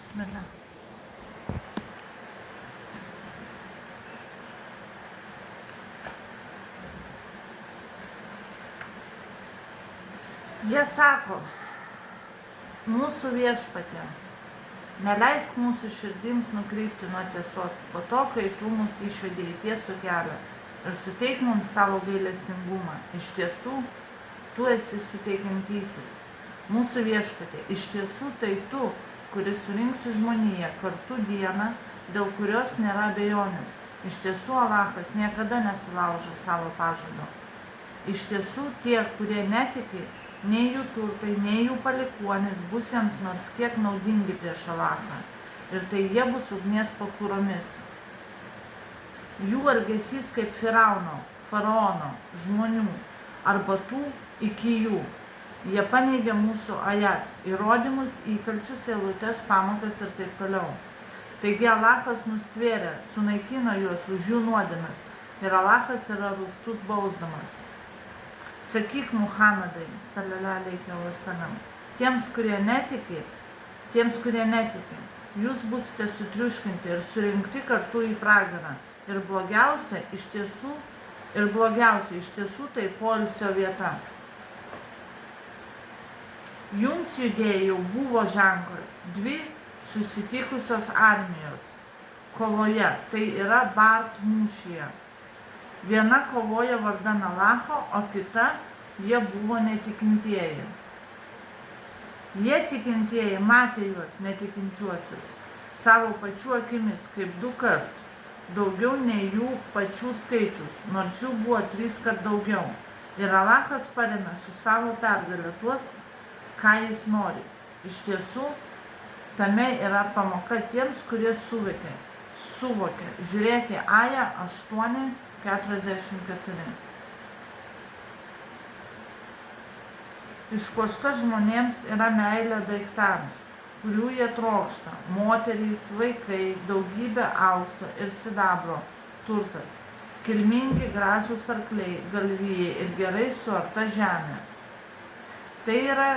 Bismillah. Jie sako, mūsų viešpatie, neleisk mūsų širdims nukrypti nuo tiesos, po to, kai tu mus išvedei į tiesų kelią ir suteik mums savo gailestingumą. Iš tiesų, tu esi suteikiantysis. Mūsų viešpatie, iš tiesų tai tu, kuris surinksi žmoniją kartu dieną, dėl kurios nėra abejonės. Iš tiesų, Alachas niekada nesulaužo savo pažado. Iš tiesų, tie, kurie netiki, nei jų turtai, nei jų palikuonys bus jiems nors kiek naudingi prieš Alachą. Ir tai jie bus ugnies pakuromis. Jų elgesys kaip faraono, žmonių, arba tų iki jų. Jie paneigia mūsų ajat, įrodymus, įkalčius, eilutes, pamokas ir taip toliau. Taigi Alachas nustvėrė, sunaikino juos už jų nuodėmes ir Alachas yra rūstus bausdamas. Sakyk Muhammadai, sallallahu alaihi wasallam, tiems, kurie netiki, jūs busite sutriuškinti ir surinkti kartu į pragarą. Ir blogiausia iš tiesų tai poilsio vieta. Jums judėjų buvo ženklas, dvi susitikusios armijos kovoje, tai yra Bart mūšyje. Viena kovojo vardan Alacho, o kita jie buvo netikintieji. Jie tikintieji matė juos netikinčiuosius savo pačių akimis kaip 2 kart, daugiau nei jų pačių skaičius, nors jų buvo 3 kart daugiau. Ir Alachas paremė su savo pergalė tuos, ką jis nori. Iš tiesų, tame yra pamoka tiems, kurie suvokė. Žiūrėti Aja 8:44. Išpuošta žmonėms yra meilė daiktams, kurių jie trokšta, moterys, vaikai, daugybė aukso ir sidabro, turtas, kilmingi gražūs arkliai, galvijai ir gerai suarta žemė. Tai yra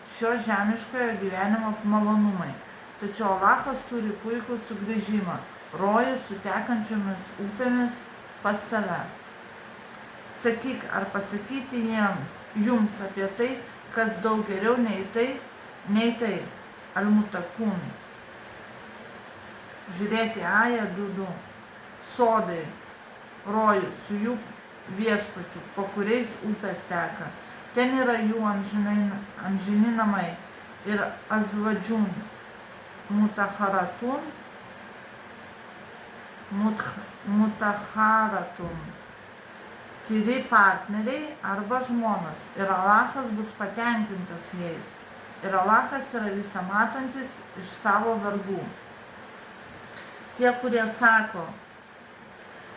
šio žemiškojo gyvenimo malonumai. Tačiau Alachas turi puikų sugrįžimą, rojų su tekančiomis upėmis pas save. Sakyk, ar pasakyti jums apie tai, kas daug geriau nei tai, Al-Mutakun. Žiūrėti Aja 2:2. Sodai, rojus su jų viešpačiu, po kuriais upės teka. Ten yra jų amžini namai ir azvadžiun, mutaharatun, tyri partneriai arba žmonos, ir Alachas bus patenkintas jais. Ir Alachas yra visa matantis iš savo vergų. Tie, kurie sako,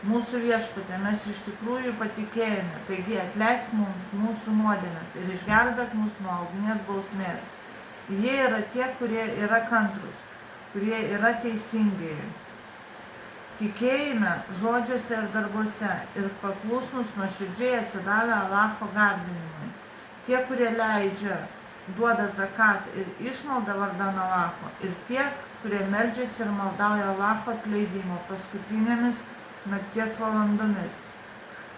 mūsų viešpatie, mes iš tikrųjų patikėjome, taigi atleisk mums mūsų nuodėmes ir išgelbėk mus nuo ugnies bausmės. Jie yra tie, kurie yra kantrūs, kurie yra teisingi. Tikėjime žodžiuose ir darbuose ir paklusnus nuoširdžiai atsidavę Alacho garbinimui. Tie, kurie leidžia, duoda zakat ir išmaldą vardan Alacho, ir tie, kurie meldžiasi ir maldauja Alacho atleidimo paskutinėmis nakties valandomis.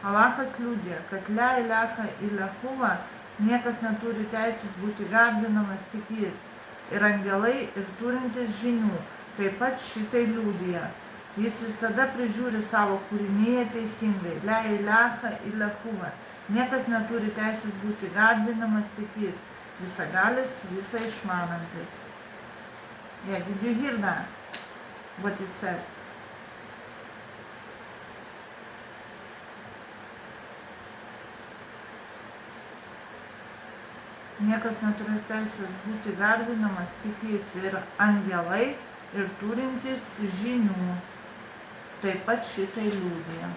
Alachas liudija, kad la ilaha illallah niekas neturi teisės būti garbinamas tik jis, ir angelai ir turintis žinių taip pat šitai liudija. Jis visada prižiūri savo kūrinyje teisingai. La ilaha illallah. Niekas neturi teisės būti garbinamas tik jis, visagalis, visa išmanantis. Yeah, did you hear that? What it says? Niekas neturės teisės būti garbinamas tik jis, ir angelai ir turintys žinių taip pat šitai liudija.